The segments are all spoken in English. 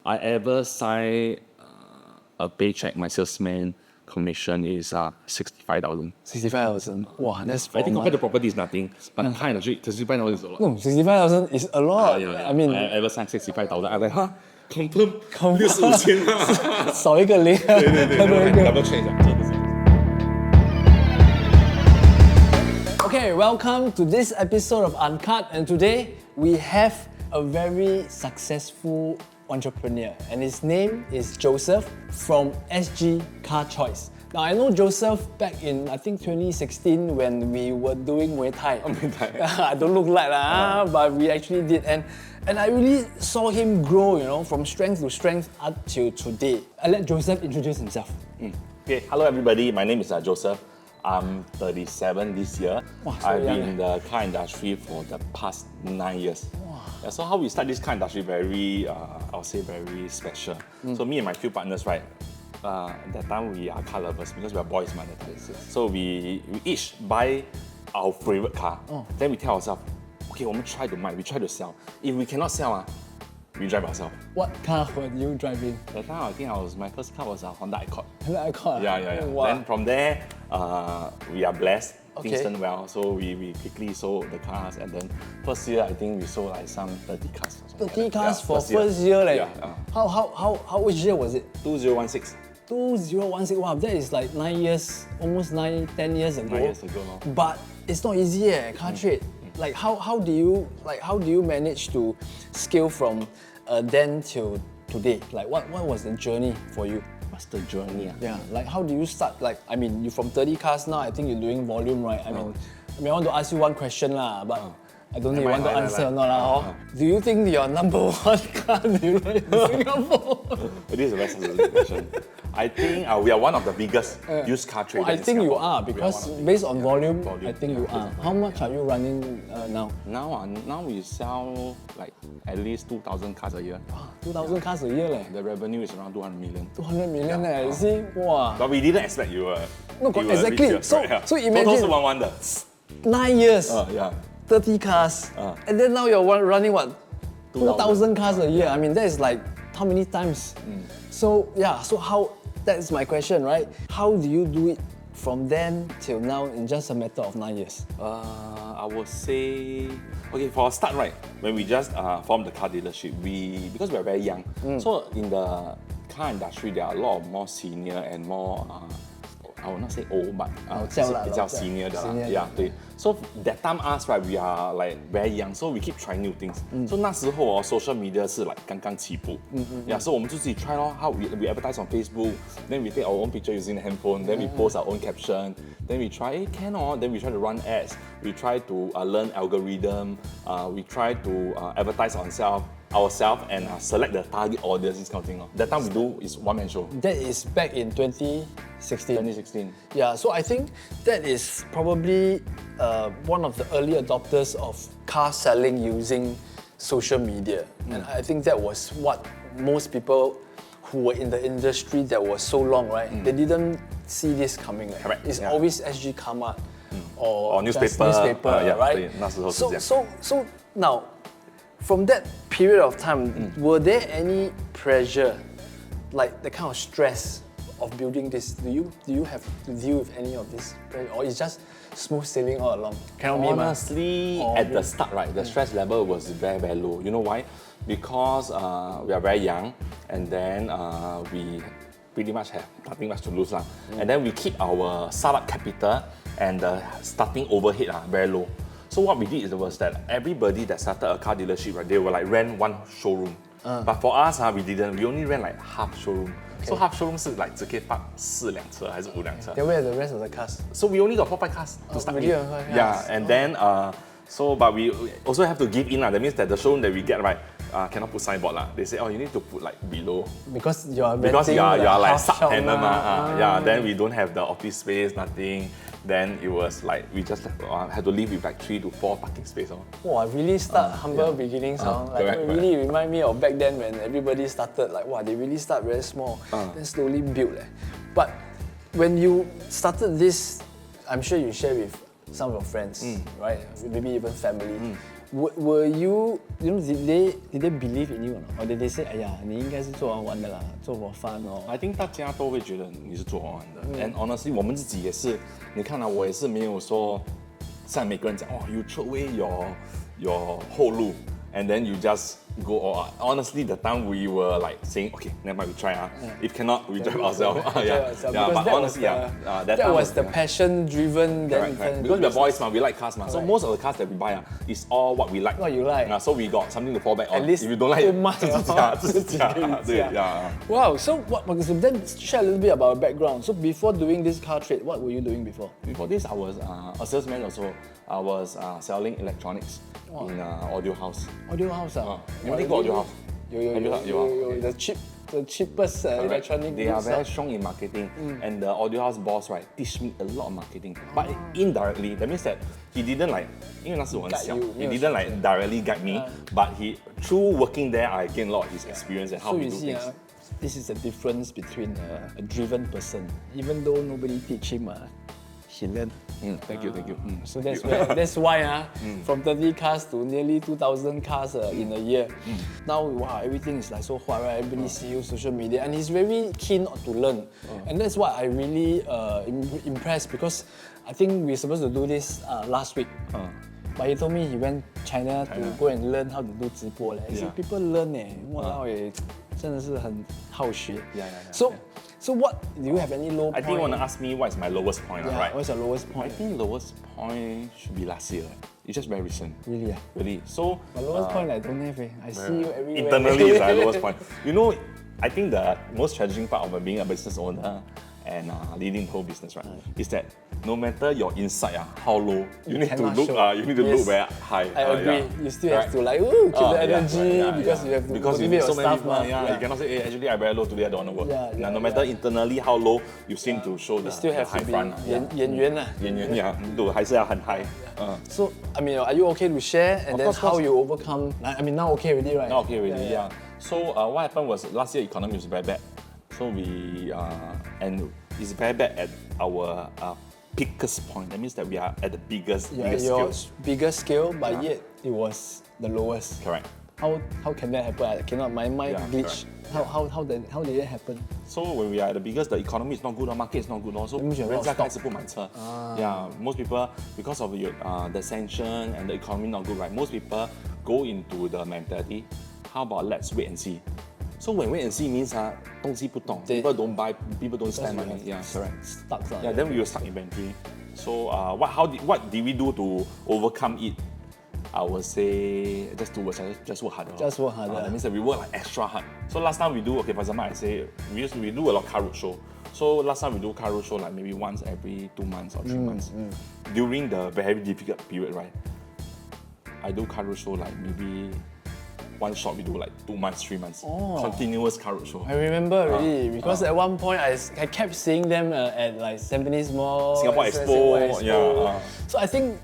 I ever sign a paycheck, my salesman commission is 65,000. 65,000. Wow, that's I think compared to property is nothing, but car industry, 65,000 is a lot. No, 65,000 is a lot. I mean, I ever signed 65,000. I'm like, confirm 65,000啊，少一个零，对 double change 真的是。Okay, welcome to this episode of Uncut, and today we have a very successful entrepreneur, and his name is Joseph from SG Car Choice. Now I know Joseph back in I think 2016 when we were doing Muay Thai. I don't look like that, but we actually did, and I really saw him grow, you know, from strength to strength up till today. I let Joseph introduce himself. Okay, hello everybody. My name is Joseph. I'm 37 this year. Wow, so I've young, been in the car industry for the past 9 years. Wow. Yeah, so how we start this car industry very, I'll say very special. So me and my few partners, right, that time we are car lovers because we are boys, man. So we each buy our favorite car. Then we tell ourselves, okay, we try to buy, we try to sell. If we cannot sell, we drive ourselves. What car were you driving? That time I think my first car was a Honda Accord. Honda Accord? Yeah. Wow. Then from there, we are blessed. Okay. Things turned well, so we quickly sold the cars, and then first year I think we sold like some 30 cars. 30 cars for first year, like. Yeah. How which year was it? 2016. 2016. Wow, that is like 9 years, almost 10 years ago. 9 years ago, no? But it's not easy, car trade. Like how do you manage to scale from then till today? Like what was the journey for you? What's the journey? Yeah, like how do you start? Like I mean, you're from 30 cars now. I think you're doing volume, right? I mean, I want to ask you one question lah, but I don't know if you want to answer or not. Do you think you're number one car dealer in Singapore? It is a very sensitive question. I think we are one of the biggest used car traders. I think in you Singapore. are because based on volume, I think you yeah. are. How much are you running now? Now we sell like at least 2,000 cars a year. 2,000 cars a year, like. The revenue is around 200 million. 200 million, you see, wow. But we didn't expect you were. No, you were exactly. rich, So imagine. Total one wonder. 9 years. Yeah. 30 cars, and then now you're running what? 2,000 cars a year. I mean, that is like how many times? So how? That's my question, right? How do you do it from then till now in just a matter of 9 years? I would say, okay, for a start, right, when we just formed the car dealership, because we are very young, so in the car industry, there are a lot of more senior and more, I will not say old, but 比较 senior 的啦 yeah, 对. So that time us, right, we are like very young, so we keep trying new things. So 那时候social media 是 like 刚刚起步. Yeah, so 我们就自己 try 咯 how we advertise on Facebook, then we take our own picture using the handphone, then we post our own caption, then we try, can then we try to run ads, we try to learn algorithm, we try to advertise ourselves and select the target audience, this kind of thing. That time we do is one-man show. That is back in 2016. 2016. Yeah, so I think that is probably one of the early adopters of car selling using social media. And I think that was what most people who were in the industry that was so long, right? They didn't see this coming. Right? Correct. It's always SG Kamart or newspaper, right? So now, from that period of time, were there any pressure, like the kind of stress of building this? Do you have to deal with any of this pressure, or it's just smooth sailing all along? Honestly, at the start, right, the stress level was very, very low. You know why? Because we are very young, and then we pretty much have nothing much to lose. And then we keep our startup capital and the starting overhead very low. So what we did was that everybody that started a car dealership, right, they will like rent one showroom. But for us, we didn't. We only rent like half showroom. Okay. So half showroom 是 like 只可以park 4辆车还是5辆车 Then where are the rest of the cars? So we only got 4-5 cars to start with. Yeah, and then but we also have to give in. That means that the showroom that we get, right, cannot put signboard. They say, you need to put like below. Because you are like sub-tenant. Yeah, then we don't have the office space, nothing. Then it was like we just had to live with like 3 to 4 parking spaces. Wow, really start humble beginnings. It really remind me of back then when everybody started like, wow, they really start very small, then slowly build. But when you started this, I'm sure you share with some of your friends, right? Maybe even family. Were you know, did they believe in you or not? Or did they say, 哎呀，你应该是做玩玩的啦，做for fun or I think 大家都会觉得你是做完的。And honestly，我们自己也是，你看啊，我也是没有说像每个人讲，哦，you throw away your 后路，and then you just go all out. Honestly, the time we were like saying, okay, never mind, we try. If cannot, we drive ourselves. Yeah. But honestly, that was the passion-driven. Correct. Because we're boys, we like cars. So most of the cars that we buy is all what we like. What you like. So we got something to fall back on. At least if you don't like, 自己驾。 Wow. So then share a little bit about your background. So before doing this car trade, what were you doing before? Before this, I was a salesman also. I was selling electronics in audio house. Audio house You only go audio house. The cheapest electronic. They are very strong in marketing, and the audio house boss right teach me a lot of marketing. But indirectly, that means that he didn't like, 因为那时我很小 he didn't like directly guide me, but he through working there, I gained a lot of his experience and how we do things. This is the difference between a driven person. Even though nobody teach him, he learned. Thank you. So that's why from 30 cars to nearly 2,000 cars in a year. Now, wow, everything is like so hot, right? Everybody see you social media, and he's very keen to learn. And that's why I really impressed, because I think we're supposed to do this last week. But he told me he went China to go and learn how to do 直播. I said, people learn, wow, 真的是很好学. So what, do you have any low point? I think you want to ask me what is my lowest point, right? What's your lowest point? I think lowest point should be last year. It's just very recent. Really? Really. So My lowest point I don't have. I see you everywhere. internally is my lowest point. You know, I think the most challenging part of being a business owner and leading the whole business, right, is that no matter your inside, how low, you need to look very high. I agree. You still have to like keep the energy because you have to motivate your so many staff. people, you cannot say, hey, actually I very low today, I don't want to work. No matter internally how low, you seem to show the still have high to be front. 演员啊。演员还是要很 high. So I mean, are you okay to share? And then how you overcome? I mean, now okay already, right? Now okay already, yeah. So what happened was last year economy was very bad. So we and it's very bad at our peakest point. That means that we are at the biggest Your scale. biggest scale, but yet it was the lowest. Correct. How can that happen? I cannot. My mind glitch. How did it happen? So when we are at the biggest, the economy is not good, the market is not good also. 人家开始不买车. Yeah, most people, because of the sanction and the economy not good, right? Most people go into the mentality, how about let's wait and see. So when wait and see means 东西不动, people don't buy, people don't spend money. Yeah, correct. Stuck. Yeah, then we will stuck inventory. So what did we do to overcome it? I would say just two words, just work harder. Just work harder. That means that we work like extra hard. So last time we do, okay, for example, I say we do a lot of car road show. So last time we do car road show like maybe once every 2 months or 3 months. During the very difficult period, right? I do car road show like maybe one shot we do like 2 months, 3 months. Continuous car road show. I remember already because at one point I kept seeing them at like Tampines Mall, Singapore Expo. So I think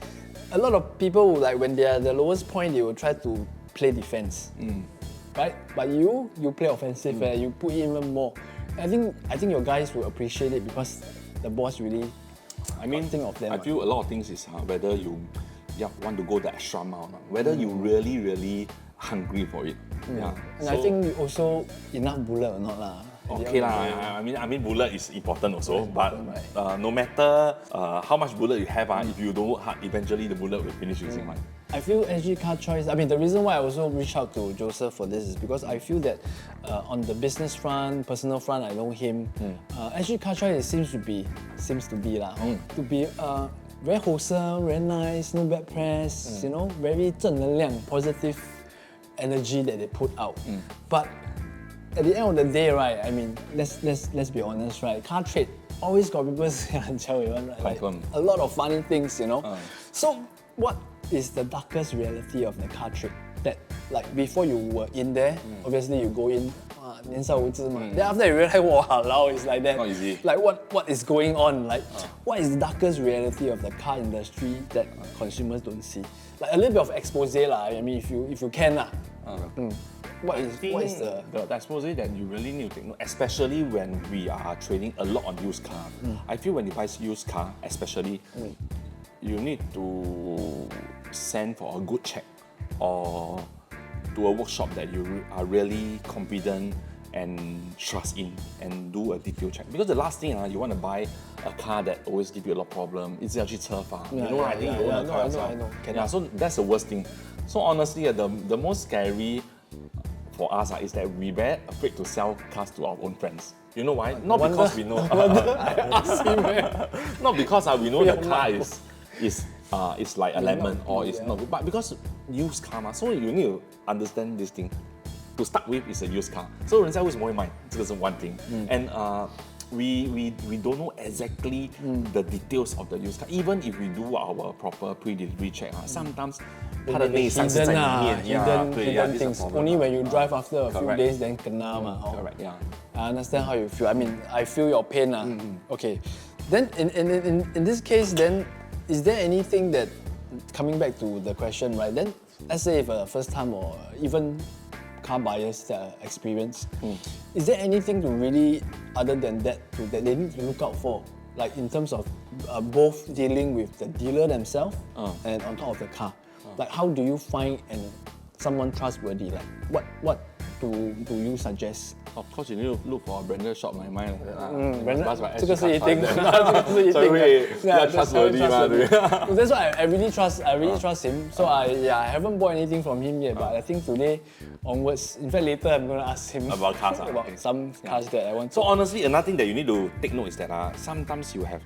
a lot of people like when they are at the lowest point, they will try to play defense, right? But you play offensive, you put in even more. I think your guys will appreciate it because the boss really. Think of them. I feel a lot of things is whether you want to go the extra mile, whether you really hungry for it. And I think also enough bullet or not lah. Okay lah. I mean bullet is important also, but no matter how much bullet you have, if you don't work hard, eventually the bullet will finish using one. I feel SG Car Choice. I mean, the reason why I also reached out to Joseph for this is because I feel that on the business front, personal front, I know him. SG Car Choice seems to be very wholesome, very nice, no bad press. You know, very 正能量, positive energy that they put out. But at the end of the day, right? I mean, let's be honest, right? Car trade always got people saying, right? Like, a lot of funny things, you know. So, what is the darkest reality of the car trade? That like before you were in there, obviously you go in, 年少无知嘛. Then after you realize, wow, it's like that. Not easy. Like what is going on? Like what is the darkest reality of the car industry that consumers don't see? Like a little bit of expose lah. I mean, if you can lah. What is the expose that you really need to take note, especially when we are trading a lot on used car. I feel when you buy used car, especially, you need to send for a good check. or to a workshop that you are really confident and trust in and do a detail check. Because the last thing you want to buy a car that always give you a lot of problem. It's actually tough. You know, I think you own a car yourself. I know. Yeah, so that's the worst thing. So honestly, the most scary for us is that we very afraid to sell cars to our own friends. You know why? Not because we know. Not because we know the car is like a lemon or it's not good, but because used car so you need to understand this thing. To start with, it's a used car. So 人家为什么会买？这个是 one thing. And we don't know exactly the details of the used car. Even if we do our proper pre-delivery check, sometimes 它的内饰是在里面。Hidden things. Only when you drive after a few days, then kena Correct. Yeah. I understand how you feel. I mean, I feel your pain. Okay. Then in this case, then is there anything that, coming back to the question, right? Then let's say if a first time or even car buyers that experience, is there anything to really, other than that, that they need to look out for? Like in terms of both dealing with the dealer themselves and on top of the car. Like how do you find someone trustworthy? Like what do you suggest? Of course, you need to look for a branded shop like mine. That's trustworthy. That's why I really trust him. So I haven't bought anything from him yet, but I think today onwards, in fact later I'm going to ask him about cars. About some cars that I want. So honestly, another thing that you need to take note is that sometimes you have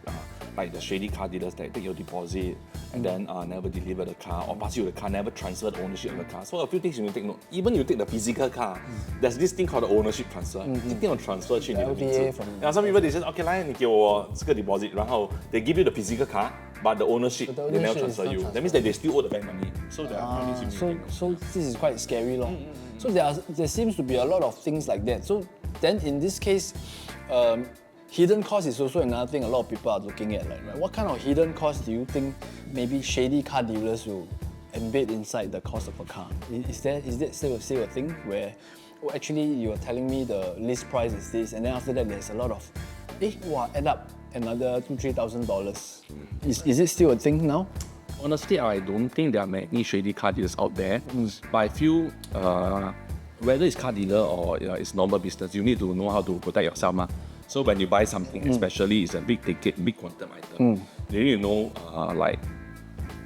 like the shady car dealers that take your deposit and then never deliver the car or pass you the car, never transfer the ownership of the car. So a few things you need to take note. Even you take the physical car, there's this thing called the ownership transfer. 一定要 transfer 去你的名字。Yeah, some people they say, okay, 来，你给我这个 deposit，然后 they give you the physical car, but the ownership they never transfer you. That means that they still owe the bank money. So there are things you need to take note. So this is quite scary, So there seems to be a lot of things like that. So then in this case, hidden cost is also another thing a lot of people are looking at. Right? What kind of hidden cost do you think maybe shady car dealers will embed inside the cost of a car? Is that still a thing where actually you are telling me the list price is this, and then after that there's a lot of, add up another $2,000-3,000. Is it still a thing now? Honestly, I don't think there are many shady car dealers out there, but I feel whether it's car dealer or it's normal business, you need to know how to protect yourself. So when you buy something, especially it's a big ticket, big quantum item, you need to know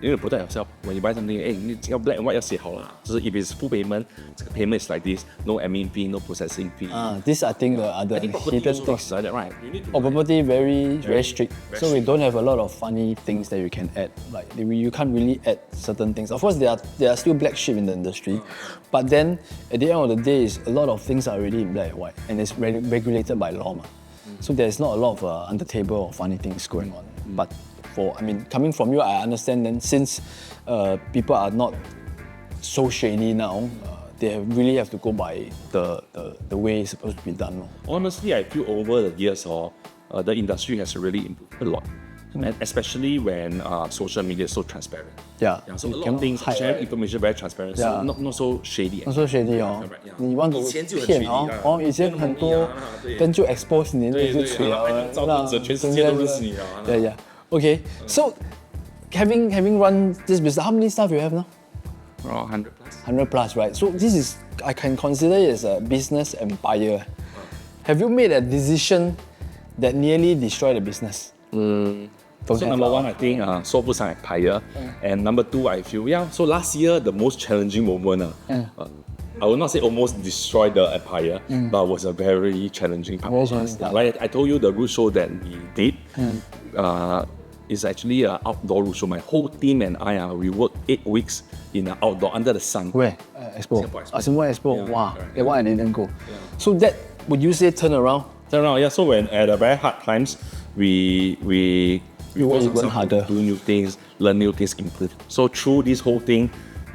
you need to protect yourself. When you buy something, 你要 black and white 要写好了。就是 if it's full payment, 这个 payment is like this, no admin fee, no processing fee. This I think the other hidden things. Like that, right? Property very strict. So we don't have a lot of funny things that you can add. Like you can't really add certain things. Of course, there are still black sheep in the industry, but then at the end of the day, a lot of things are already in black and white, and it's regulated by law. So there's not a lot of under table or funny things going on. But coming from you, I understand then since people are not so shady now, they really have to go by the way it's supposed to be done. Honestly, I feel over the years, the industry has really improved a lot. And especially when social media is so transparent. Yeah. So a lot of things, share information very transparent, so not so shady. Not so shady. You want to 以前很多跟就 expose 你就吹了，全世界都认识你了。Yeah. Okay. So having run this business, how many staff you have now? Around 100+. 100+, right? So this is, I can consider it as a business empire. Have you made a decision that nearly destroyed the business? So number one, I think 说不上 empire, and number two, I feel So last year the most challenging moment, I will not say almost destroyed the empire, but was a very challenging part. Like I told you, the road show that we did is actually an outdoor road show. My whole team and I, we worked 8 weeks in an outdoor under the sun. Where? Expo. Singapore Expo. Wow. That one I didn't go. So that would you say turn around? Yeah. So when at the very hard times, we work harder, do new things, learn new things, improve. So through this whole thing,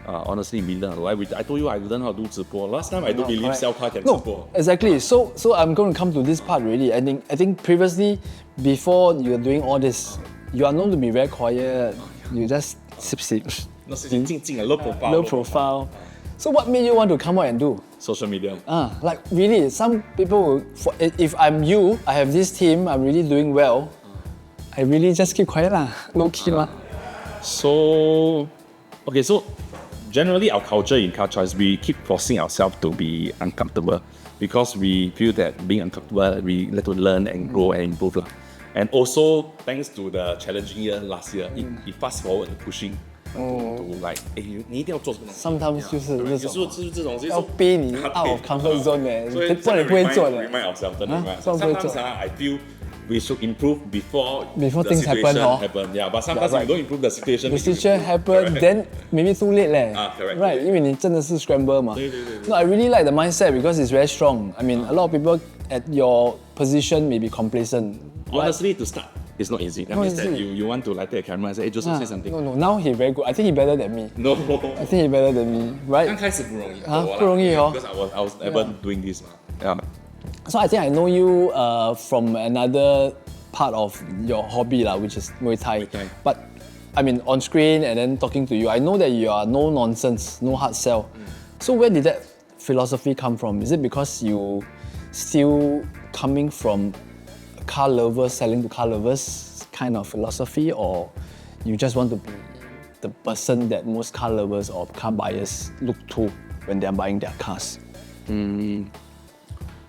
honestly, I told you I learned how to do 直播. Last time I don't believe sell car can 直播. No, exactly. So I'm going to come to this part really. I think previously, before you were doing all this, you are known to be very quiet. You just sip. Low profile. So what made you want to come out and do? Social media. Like really, some people, if I'm you, I have this team, I'm really doing well, I really just keep quiet lah, low key lah. So generally our culture in car choice, we keep forcing ourselves to be uncomfortable because we feel that being uncomfortable, we let to learn and grow and improve lah. And also thanks to the challenging year last year, it fast forward and pushing to like, 你一定要做什么东西。Sometimes 就是那有种时候就是这种，要逼你 out of comfort zone 的，所以不然你不会做的。 remind ourselves， 真的 remind 不然不会做。 Sometimes I feel we should improve before the things happen, situation happen. Yeah, but sometimes right. we don't improve the situation. The situation happen, then maybe too late 嘞。 correct. Right， 因为你真的是 scramble 嘛。对。 No, I really like the mindset because it's very strong. I mean, a lot of people at your position may be complacent. Honestly, to start, it's not easy. That means that easy. you want to like take a camera and say, hey, Joseph, say something. No, now he very good. I think he better than me. No. I think he better than me, right? 刚开始不容易，不容易哦。 Because I was never doing this 嘛。Yeah. So I think I know you from another part of your hobby lah, which is Muay Thai. Muay Thai. But I mean, on screen and then talking to you, I know that you are no nonsense, no hard sell. So where did that philosophy come from? Is it because you still coming from car lovers, selling to car lovers kind of philosophy, or you just want to be the person that most car lovers or car buyers look to when they're buying their cars?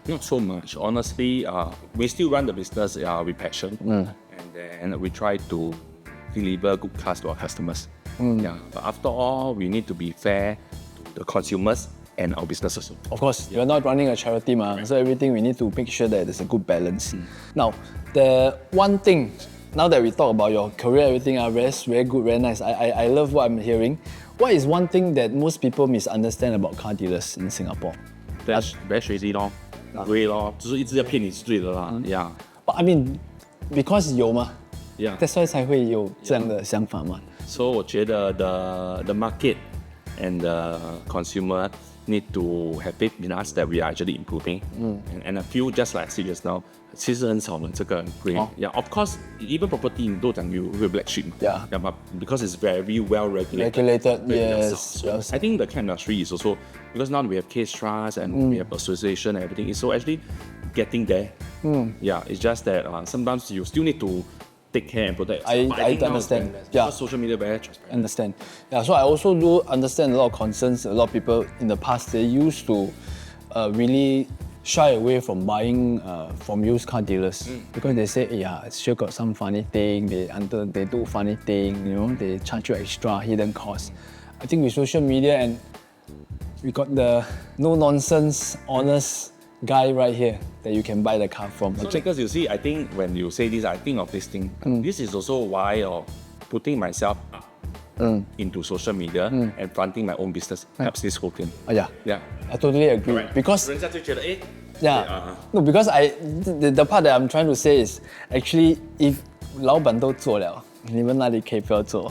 Not so much. Honestly, we still run the business with passion, and then we try to deliver good cars to our customers. Yeah, but after all, we need to be fair to the consumers and our businesses. Of course, you're not running a charity, so everything we need to make sure that there's a good balance. Now, the one thing, now that we talk about your career, everything, very good, very nice. I love what I'm hearing. What is one thing that most people misunderstand about car dealers in Singapore? Very shady 咯，对咯，就是一直要骗你是对的啦。Yeah. But I mean, because 有嘛 Yeah. that's why 才会有这样的想法嘛。So 我觉得 the market and the consumer need to have faith in us that we are actually improving. And I feel just like I said just now, 其实很少人这个 green. Yeah, of course, even property 你都讲有 black sheep 嘛。Yeah. Yeah, but because it's very well regulated. Regulated, Very yes. well. So I think the car industry is also because now we have case trust and we have association and everything. It's so actually getting there. Yeah, it's just that sometimes you still need to take care and protect yourself. But I think now understand. because Yeah. social media very transparent. Understand. Yeah, so I also do understand a lot of concerns. A lot of people in the past, they used to really shy away from buying from used car dealers because they say, yeah, it's sure got some funny thing. They do funny thing, you know, they charge you extra hidden costs. I think with social media and we got the no nonsense, honest guy right here that you can buy the car from. So because you see, I think when you say this, I think of this thing. This is also why putting myself up into social media and fronting my own business helps this whole thing. Oh, yeah. Yeah. I totally agree. Right. Because 人家就觉得yeah, no, because the part that I'm trying to say is actually if 老板都做了，你们哪里可以不要做？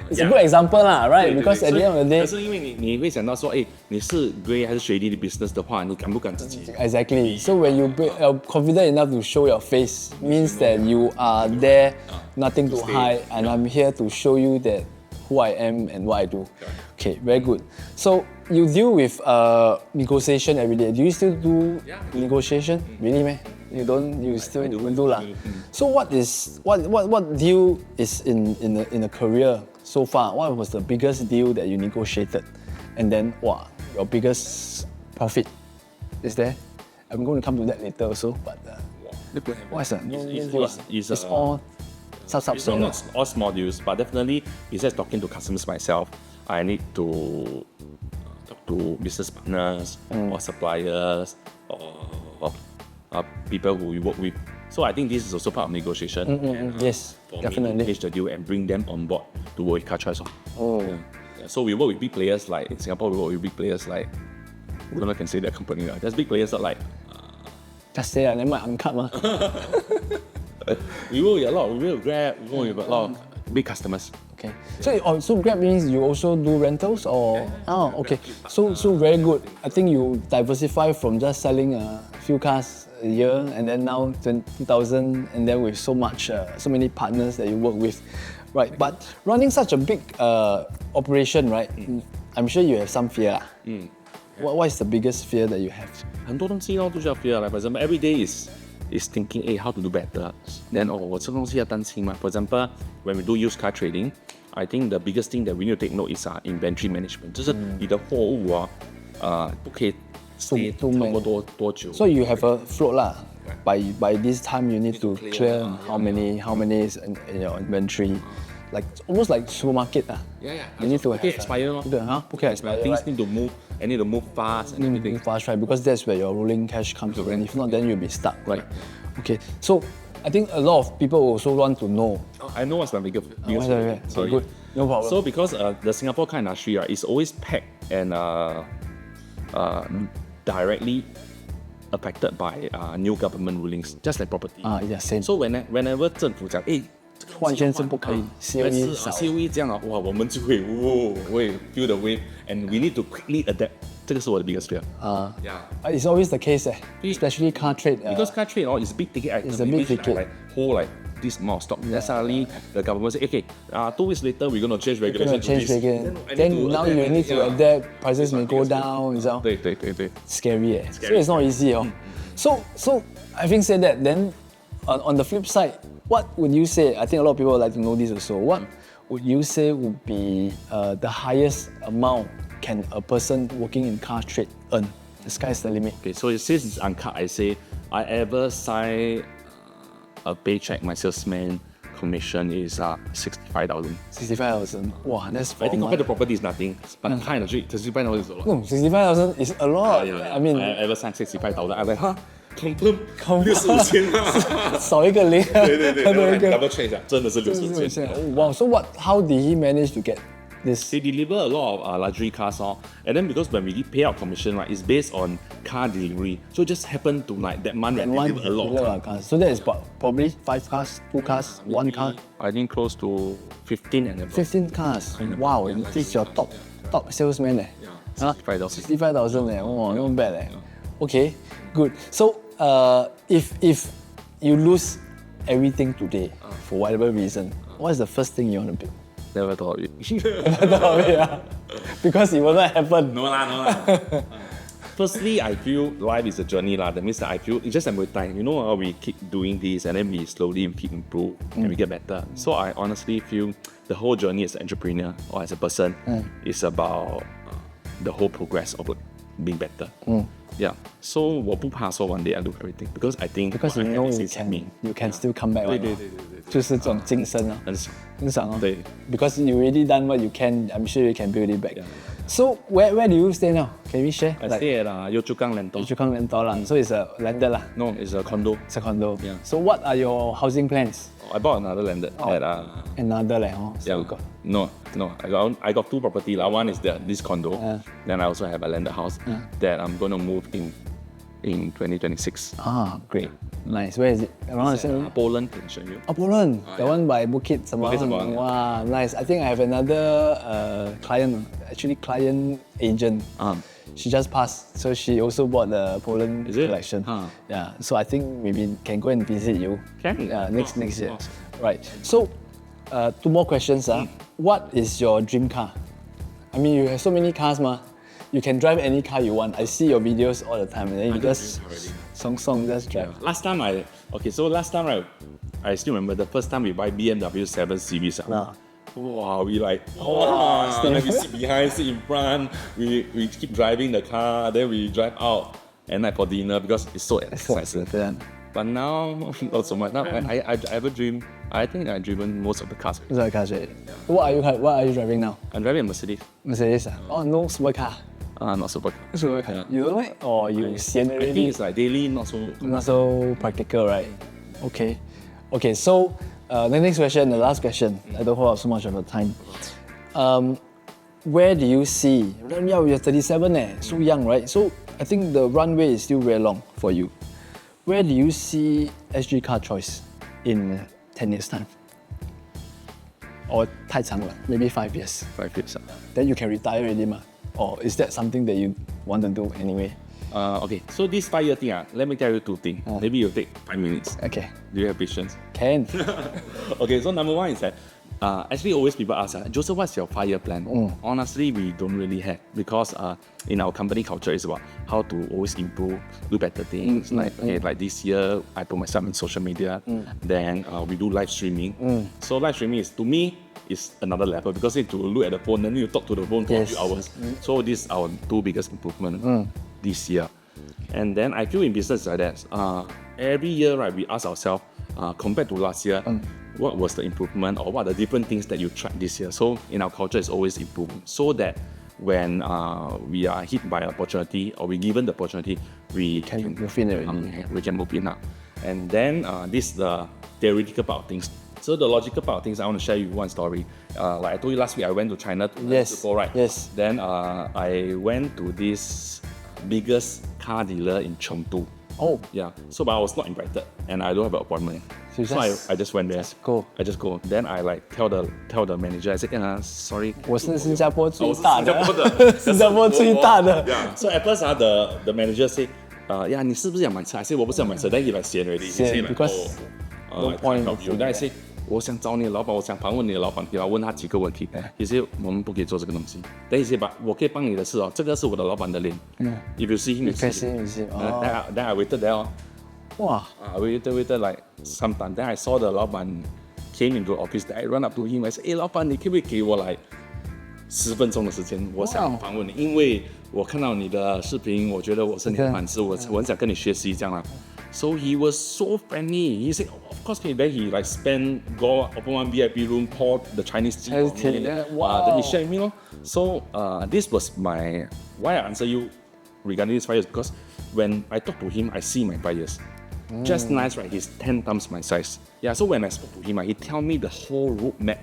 It's a good example lah, right? Because at the end of the day, 可是因为你会想到说，你是 grey 还是 shady 的 business 的话，你敢不敢自己？ exactly. So when you are confident enough to show your face, means that you are there, nothing to hide, and I'm here to show you that who I am and what I do. Okay, very good. So you deal with negotiation every day. Do you still do negotiation? Really, man? You don't. You still do lah. So what deal is in a career so far? What was the biggest deal that you negotiated, and then your biggest profit? Is there? I'm going to come to that later also. But what's that? It's all It's not all small deals, but definitely besides talking to customers myself, I need to talk to business partners or suppliers or people who we work with. So I think this is also part of negotiation. And, yes, for definitely. me to pitch the deal and bring them on board to work with car choice. Yeah. So we work with big players like in Singapore. We work with big players like I don't know if I can say that company. There's big players like. Just say never mind, uncut ma. We work with a lot. We work with Grab. We work with a lot of big customers. Okay. So Grab means you also do rentals or? Oh, okay. So very good. I think you diversify from just selling a few cars a year and then now 20,000 and then with so many partners that you work with, right? But running such a big operation, right? I'm sure you have some fear. What is the biggest fear that you have? 很多东西都需要 fear. Like for example, every day is thinking, how to do better. Then 我这东西要担心嘛。For example, when we do used car trading, I think the biggest thing that we need to take note is inventory management， 就是你的货物不可以 stay 差不多多久。 So you have a float lah. By this time you need to clear how many is in your inventory, like almost like supermarket Yeah. You need to have expire 咯。不可以 expire. Things need to move and need to move fast and everything. Move fast, right? Because that's where your rolling cash comes in. If not, then you'll be stuck, right? Okay. So I think a lot of people also want to know. I know what's my biggest Okay. Sorry. Good. No problem. So because the Singapore car industry is always packed and directly affected by new government rulings, just like property. Yeah, same. So whenever 政府讲，突然间是不可以 COE 少 COE 这样哇，我们就会feel the wave and we need to quickly adapt. 这个是我的 biggest fear. It's always the case, especially car trade. Because car trade is a big ticket item. It's a big ticket. Like hold like this amount of stock. Then suddenly the government say, okay, 2 weeks later we're going to change regulation. Then now you need to adapt. Prices may go down. 对。Scary. So it's not easy. So having said that, then on the flip side, what would you say? I think a lot of people would like to know this also. What would you say would be the highest amount can a person working in car trade earn? The sky's the limit. Okay, so since it's uncut, I say I ever sign a paycheck, my salesman commission is 65,000. 65,000. Wow, that's I think compared to property is nothing, but car industry 65,000 is a lot. No, 65,000 is a lot. Yeah. I mean, I ever signed 65,000. I was like, confirm 65,000啊。少一个零。对，double check 一下，真的是65,000。Wow, so how did he manage to get this? They deliver a lot of luxury cars, and then because when we pay out commission, right, it's based on car delivery. So it just happened to like that month, One deliver a lot of cars. So that is probably 5 cars, 2 cars, 1 car, I think close to 15 and above. 15 cars. Wow, this is your top salesman. Yeah, 65,000. 65,000. Wow, not bad. Okay, good. So if you lose everything today for whatever reason, what is the first thing you want to build? Never thought of it. Because it will not happen. No lah. Firstly, I feel life is a journey lah. That means that I feel it's just a matter of time. You know, we keep doing this and then we slowly keep improve and we get better. So I honestly feel the whole journey as an entrepreneur or as a person is about the whole progress of being better. Yeah. So 我不怕说 one day I lose everything because I think Because you know you can still come back. 对，就是这种精神啊，很爽哦。对。Because you already done what you can, I'm sure you can build it back. So where do you stay now? Can we share? I stay at Yio Chu Kang Lentor. Yio Chu Kang Lentor lah. So it's a landed lah. No, it's a condo. It's a condo. Yeah. So what are your housing plans? I bought another landed at Another yeah. No. I got 2 property lah. One is this condo. Then I also have a landed house that I'm going to move in 2026. Great. Nice. Where is it? Around the same. Poland, can show you. Poland. The one by Bukit Sembawang. Sembawang, yeah. Wow, nice. I think I have another client agent. She just passed, so she also bought the Poland collection. Yeah. So I think maybe can go and visit you. Can? Yeah, next year. Right. So 2 more questions. What is your dream car? I mean, you have so many cars, ma. You can drive any car you want. I see your videos all the time, and then you just song just drive. Yeah. Last time right, I still remember the first time we buy BMW 7 Series. Wow, we like, then we sit behind, sit in front, we keep driving the car, then we drive out at night for dinner because it's so expensive. But now, not so much. Now, I ever dream. I think I've driven most of the cars. Most of the cars, right? What are you driving now? I'm driving a Mercedes. Mercedes. Oh, no supercar. Not supercar. Supercar. Yeah. You don't like? Or you sian already? I think it's like daily, not so practical, right? Okay. So the next question, the last question. I don't hold up so much of your time. Where do you see? Yeah, you're 37, so young, right? So I think the runway is still very long for you. Where do you see SG Car Choice in 10 years' time? Or 太长了, maybe 5 years. 5 years. Then you can retire already, ma? Or is that something that you want to do anyway? Okay, so this 5-year thing, let me tell you 2 things. Maybe you'll take 5 minutes. Okay. Do you have patience? Can. Okay, so number 1 is that actually always people ask, Joseph, what's your 5-year plan? Honestly, we don't really have because in our company culture it's about how to always improve, do better things. Like this year, I put myself in social media. Then we do live streaming. So live streaming is to me is another level because you need to look at the phone, then you talk to the phone for a few hours. So this is our 2 biggest improvement this year. And then I feel in business like that. Every year, right, we ask ourselves, compared to last year, what was the improvement or what are the different things that you tried this year? So in our culture, it's always improving. So that when we are hit by an opportunity or we given the opportunity, we can move in already. We can move in now. And then this is the theoretical part of things. So the logical part of things, I want to share you one story. Like I told you last week, I went to China to before, right? Yes. Then I went to this biggest car dealer in Chengdu. Oh. Yeah. So but I was not invited and I don't have an appointment. So I just went there. Go. I just go. Then I like tell the manager, I said, sorry. 我是新加坡最大的，我是新加坡的，新加坡最大的。Yeah. So at first, the manager said, yeah, 你是不是想买车? I said, 我不是想买车. Then he like sian already. He say like, because no I point. can't help you. Then I say, 我想找你的老板，我想盘问你的老板，给他问他几个问题。He said 我们不可以做这个东西。Then he said, but 我可以帮你的是哦，这个是我的老板的脸。If you see him, you see him. Then I waited there. 哇 I waited like some time. Then I saw the 老板 came into the office. Then I run up to him. I said, 老板，你可不可以给我来10分钟的时间？我想访问你，因为我看到你的视频，我觉得我是你的粉丝，我很想跟你学习这样啦。So he was so friendly. He said, of course, then he like go open one VIP room, pour the Chinese tea. Wow. Then he shared with me. So this was why I answer you regarding these 5 years, because when I talk to him, I see my 5 years. Just nice, right? He's 10 times my size. Yeah, so when I spoke to him, he tell me the whole roadmap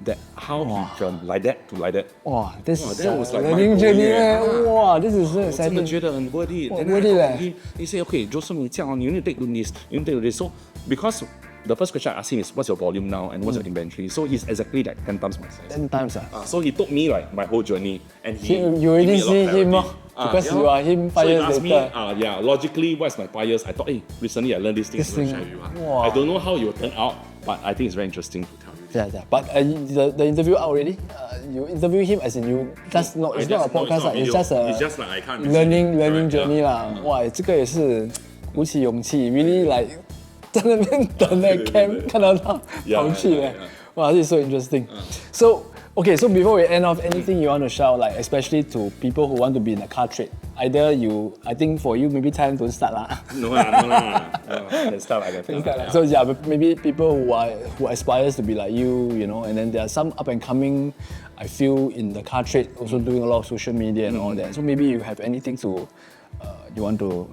that how he from like that to like that. Wow, this is that was like learning my journey. goal, Wow, this is so 我真的 exciting. 觉得很 worth it. Then worth it I told him, he said, okay, Joseph, 你这样哦，you need to take to this, you need to take to this. So because the first question I asked him is, what's your volume now and what's your inventory? So he's exactly like 10 times my size. 10 times So he told me like my whole journey, and you already see him because you are him 5 years so he asked later. me, logically, what's my 5 years? I thought, hey, recently I learned this thing. This thing, share with you. wow. I don't know how it will turn out, but I think it's very interesting to tell you. Yeah. But the interview out already. You interview him as in you just not. It's not a podcast. It's just a. It's just like I can't learning journey 啦。哇，这个也是鼓起勇气，really like 在那边等那 cam 看到他跑去嘞。哇，this is so interesting. So so before we end off, anything you want to shout, like especially to people who want to be in the car trade? Either I think for you maybe time don't start lah. No lah. Let's start like that. So yeah, but maybe people who aspires to be like you, and then there are some up and coming, I feel, in the car trade, also doing a lot of social media and all that. So maybe you have anything to you want to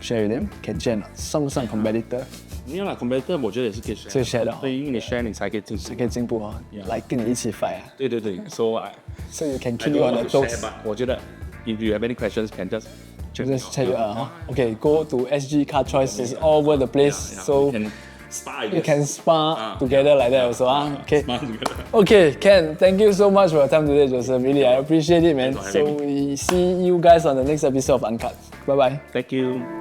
share with them? Can share 算不算 competitor? 没有啦 competitor 我觉得也是可以 share， 可以 share 的哦，对，因为你 share 你才可以进步，才可以进步哦，来跟你一起 fight 啊。对，so you can I keep don't you on want the to toes. share, but 我觉得 if you have any questions, can just check it out. Okay, go to SG Car Choice. It's all over the place. So you can spar together like that also. Okay. Okay, Ken, thank you so much for your time today, Joseph. Really, I appreciate it, man. So we see you guys on the next episode of Uncut. Bye bye. Thank you.